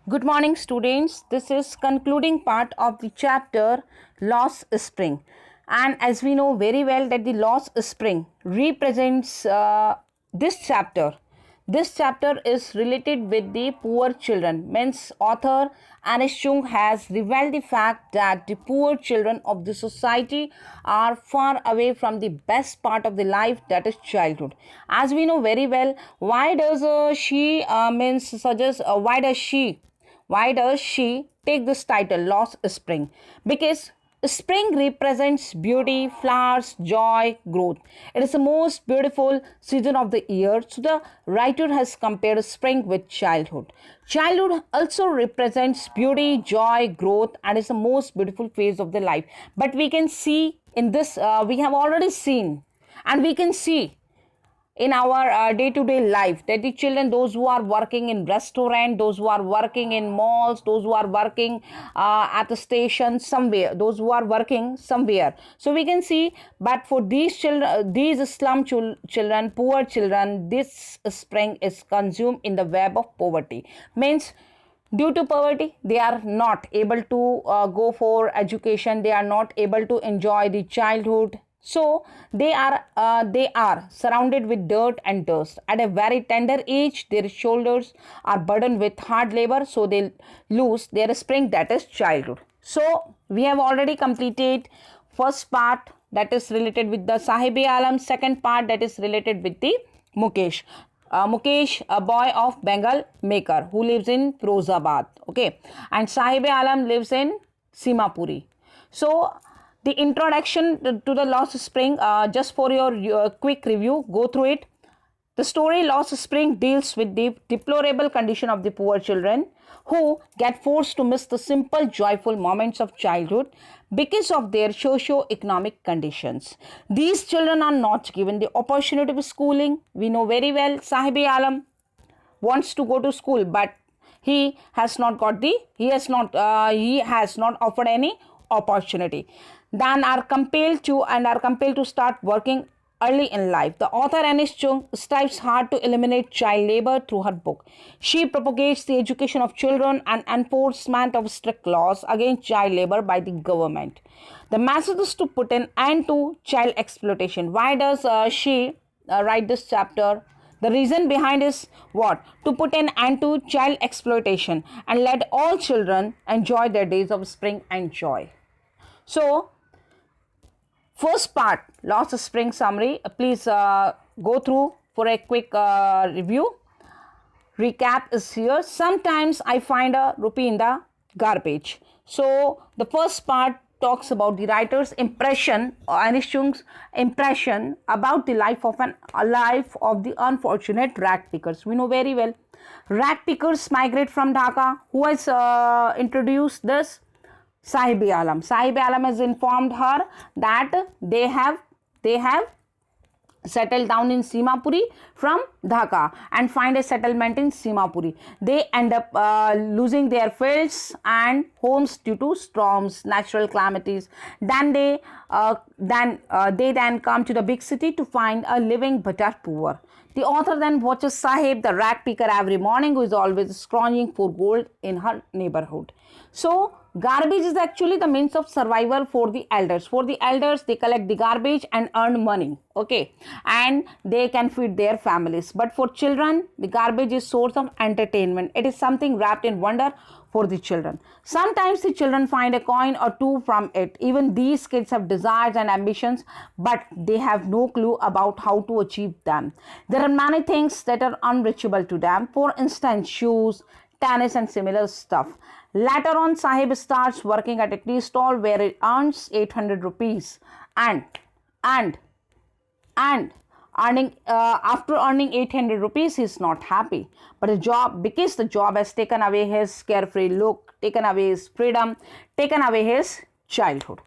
Good morning, students. This is concluding part of the chapter Lost Spring. And as we know very well that the Lost Spring represents this chapter. This chapter is related with the poor children. Means author Anish Chung has revealed the fact that the poor children of the society are far away from the best part of the life, that is childhood. As we know very well, why does she take this title, Lost Spring? Because spring represents beauty, flowers, joy, growth. It is the most beautiful season of the year. So the writer has compared spring with childhood. Childhood also represents beauty, joy, growth, and is the most beautiful phase of the life. But we can see in this, we have already seen, and we can see in our day-to-day life that the children, those who are working in restaurant, those who are working in malls, those who are working at the station somewhere, those who are working somewhere, so we can see, but for these children, these children, poor children, this spring is consumed in the web of poverty. Means due to poverty they are not able to go for education, they are not able to enjoy the childhood. So they are surrounded with dirt and dust. At a very tender age, their shoulders are burdened with hard labor, so they lose their spring, that is childhood. So we have already completed first part, that is related with the Sahibi Alam. Second part, that is related with the Mukesh. Mukesh, a boy of Bengal maker who lives in Firozabad. Okay, and Sahibi Alam lives in Simapuri. So the introduction to the Lost Spring, just for your quick review, go through it. The story Lost Spring deals with the deplorable condition of the poor children who get forced to miss the simple joyful moments of childhood because of their socio-economic conditions. These children are not given the opportunity of schooling. We know very well Sahibi Alam wants to go to school, but he has not offered any opportunity. Then are compelled to start working early in life. The author Anish Chung strives hard to eliminate child labor through her book. She propagates the education of children and enforcement of strict laws against child labor by the government. The message is to put an end to child exploitation. Why does she write this chapter? The reason behind is what? To put an end to child exploitation and let all children enjoy their days of spring and joy. So, first part, Lost Spring summary. Please go through for a quick review. Recap is here. Sometimes I find a rupee in the garbage. So the first part talks about the writer's impression, Anish Chung's impression about the life of the unfortunate rag pickers. We know very well, rag pickers migrate from Dhaka. Who has introduced this? Sahibi Alam. Sahibi Alam has informed her that they have settled down in Simapuri from Dhaka and find a settlement in Simapuri. They end up losing their fields and homes due to storms, natural calamities. Then they come to the big city to find a living but are poor. The author then watches Sahib, the rag picker, every morning, who is always scrounging for gold in her neighborhood. So garbage is actually the means of survival for the elders. For the elders, they collect the garbage and earn money. Okay, and they can feed their families. But for children, the garbage is source of entertainment. It is something wrapped in wonder for the children. Sometimes the children find a coin or two from it. Even these kids have desires and ambitions, but they have no clue about how to achieve them. There are many things that are unreachable to them. For instance, shoes, tennis and similar stuff. Later on, Sahib starts working at a tea stall where he earns 800 rupees and after earning 800 rupees, he is not happy. But because the job has taken away his carefree look, taken away his freedom, taken away his childhood.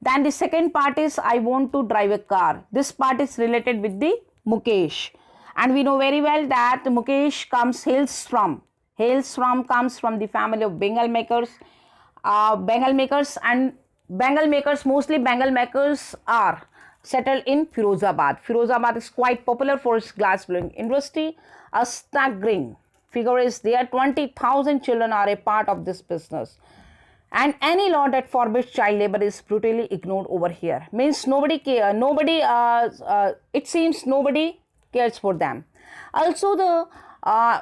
Then the second part is I want to drive a car. This part is related with the Mukesh. And we know very well that Mukesh comes from the family of Bengal makers. Mostly Bengal makers are settled in Firozabad. Firozabad is quite popular for its glass blowing industry, a staggering figure is there. 20,000 children are a part of this business. And any law that forbids child labor is brutally ignored over here. Means nobody care. It seems nobody cares for them. Also, the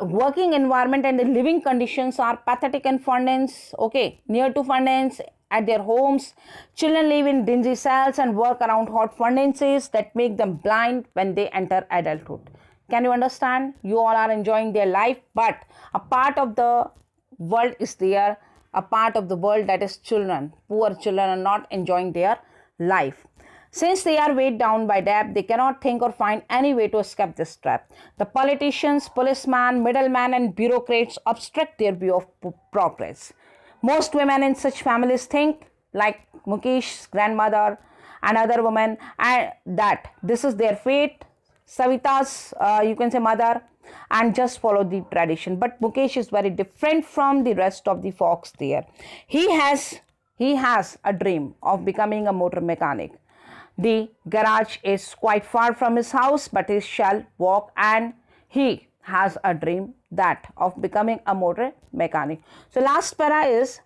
working environment and the living conditions are pathetic and furnace. Okay, near to furnace at their homes. Children live in dingy cells and work around hot furnaces that make them blind when they enter adulthood. Can you understand? You all are enjoying their life, but a part of the world is there. A part of the world, that is children, poor children, are not enjoying their life. Since they are weighed down by debt, they cannot think or find any way to escape this trap. The politicians, policemen, middlemen, and bureaucrats obstruct their view of progress. Most women in such families think, like Mukesh's grandmother and other women, and that this is their fate. Savita's, you can say, mother, and just follow the tradition. But Mukesh is very different from the rest of the folks there. He has a dream of becoming a motor mechanic. The garage is quite far from his house, but he shall walk, and he has a dream that of becoming a motor mechanic. So last para is,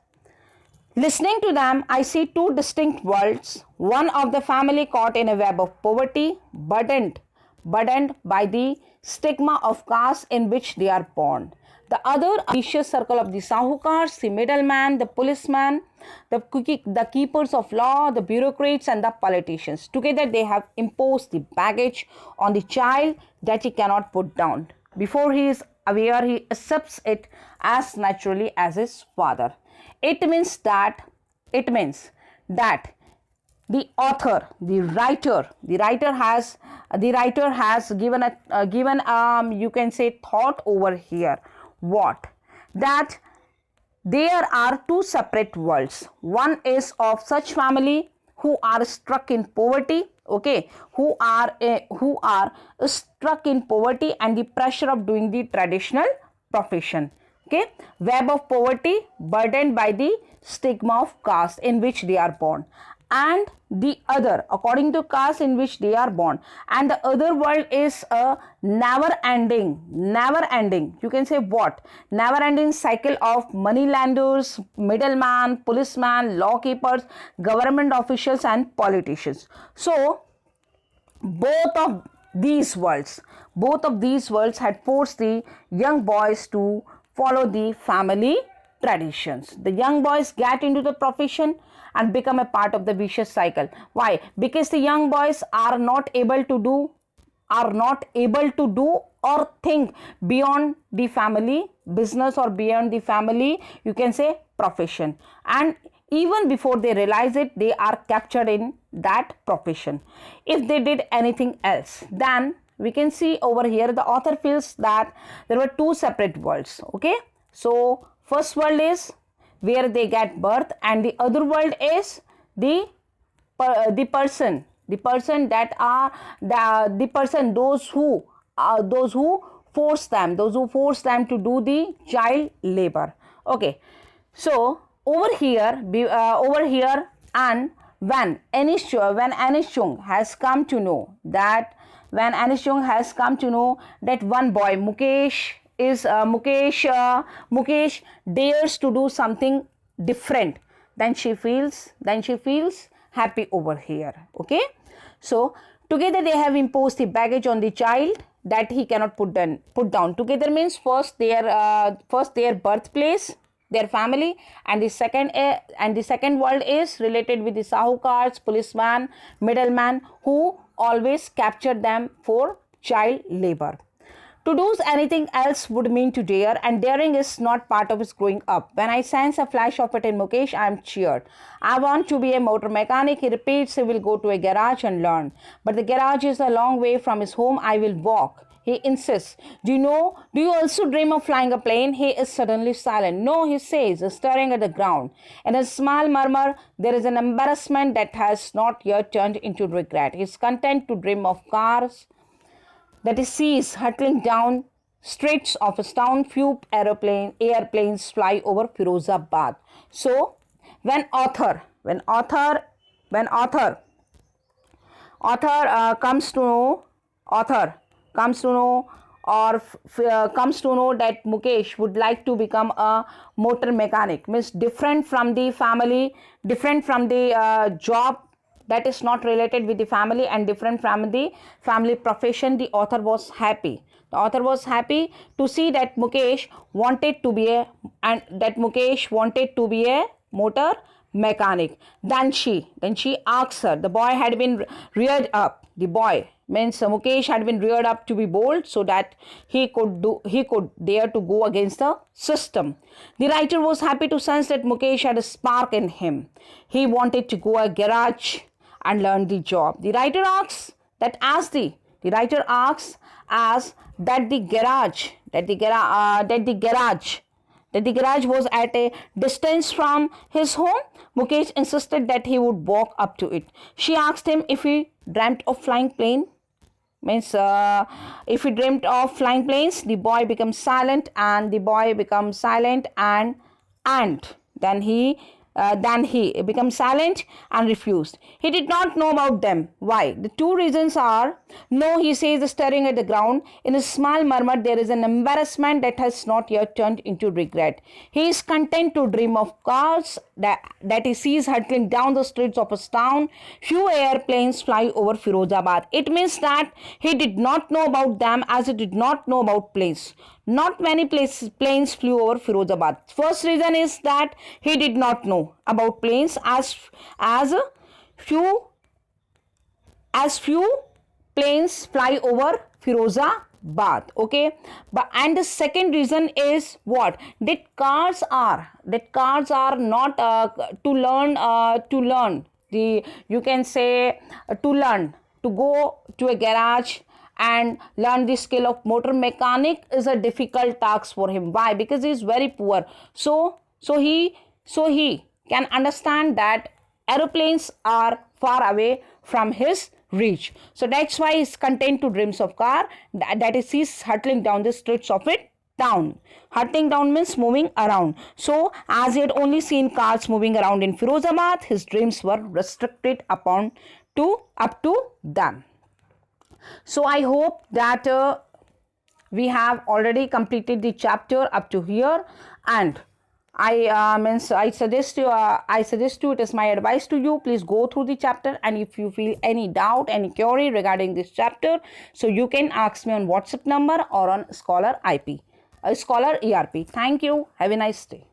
listening to them, I see two distinct worlds. One of the family caught in a web of poverty, burdened by the stigma of caste in which they are born. The other, a vicious circle of the sahukars, the middleman, the policeman, the keepers of law, the bureaucrats, and the politicians. Together they have imposed the baggage on the child that he cannot put down. Before he is aware, he accepts it as naturally as his father. It means that the author, the writer has given you can say thought over here. What? That there are two separate worlds. One is of such family who are struck in poverty, okay, who are struck in poverty and the pressure of doing the traditional profession. Okay, web of poverty, burdened by the stigma of caste in which they are born, and the other, according to caste in which they are born, and the other world is a never ending, you can say what, never ending cycle of moneylenders, middleman, policeman, law keepers, government officials, and politicians. So both of these worlds had forced the young boys to follow the family traditions. The young boys get into the profession and become a part of the vicious cycle. Why? Because the young boys are not able to do or think beyond the family business or beyond the family, you can say, profession. And even before they realize it, they are captured in that profession. If they did anything else, then we can see over here the author feels that there were two separate worlds. Okay, so first world is where they get birth, and the other world is the person those who force them to do the child labor. Okay, so over here and when Anish Chung has come to know that one boy Mukesh dares to do something different, then she feels happy over here. Okay, so together they have imposed the baggage on the child that he cannot put down. Together means first their birthplace, their family, and the second world is related with the sahukars, policeman, middleman, who always capture them for child labor. To do anything else would mean to dare, and daring is not part of his growing up. When I sense a flash of it in Mukesh, I am cheered. I want to be a motor mechanic. He repeats he will go to a garage and learn. But the garage is a long way from his home. I will walk. He insists. Do you also dream of flying a plane? He is suddenly silent. No, he says, staring at the ground. In a small murmur, there is an embarrassment that has not yet turned into regret. He is content to dream of cars that he sees hurtling down streets of his town. Few airplanes fly over Firozabad. So when author comes to know or comes to know that Mukesh would like to become a motor mechanic, means different from the family, different from the job that is not related with the family, and different from the family profession, the author was happy. The author was happy to see that Mukesh wanted to be a motor mechanic. Then she asks her. The boy had been reared up. The boy means Mukesh had been reared up to be bold, so that he could dare to go against the system. The writer was happy to sense that Mukesh had a spark in him. He wanted to go a garage and learn the job. The writer asks that as the garage was at a distance from his home. Mukesh insisted that he would walk up to it. She asked him if he dreamt of flying plane. Means if he dreamt of flying planes. The boy becomes silent, and then he becomes silent and refused. He did not know about them. Why? The two reasons are: no, he says, staring at the ground. In a small murmur, there is an embarrassment that has not yet turned into regret. He is content to dream of cars that he sees hurtling down the streets of his town. Few airplanes fly over Firozabad. It means that he did not know about them, as he did not know about planes. Not many planes flew over Firozabad. First reason is that he did not know about planes, as few planes fly over Firozabad. Okay, and the second reason is what? That cars are not to learn to go to a garage and learn the skill of motor mechanic is a difficult task for him. Why? Because he is very poor. So he can understand that aeroplanes are far away from his reach. So that's why he's content to dreams of car that is sees hurtling down the streets of it town. Hurtling down means moving around. So as he had only seen cars moving around in Firozabad, his dreams were restricted up to them. So I hope that we have already completed the chapter up to here, and I suggest you, it is my advice to you, please go through the chapter, and if you feel any doubt, any query regarding this chapter, so you can ask me on WhatsApp number or on Scholar ERP. Thank you. Have a nice day.